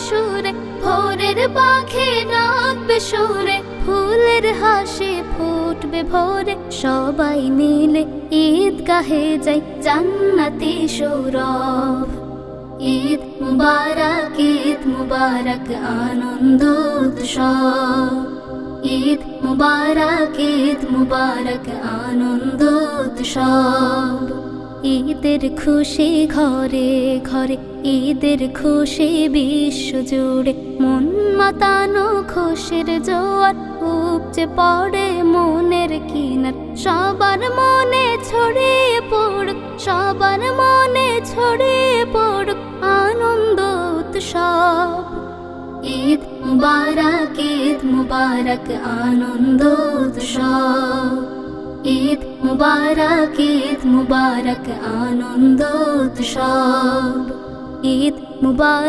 সুরে, ভোরের পাখি ডাকবে সুরে, ফুলের হাসি ফুটবে ভোরে, সবাই মিলে ঈদগাহে যাই জান্নাতি সৌরভ। ঈদ মুবারক আনন্দ উৎসব, ঈদ মুবারক আনন্দ উৎসব। ঈদের খুশি ঘরে ঘরে, ঈদের খুশি বিশ্ব জুড়ে, মন মাতানো খুশির জোয়ার উপচে পড়ে মনের কিনার, সবার মনে ছড়িয়ে পড়ুক, সবার মনে ছড়িয়ে পড়ুক আনন্দ উৎসব। ঈদ মুবারক আনন্দ উৎসব, ঈদ মুবারক আনন্দ উৎসব, ঈদ মুবারক।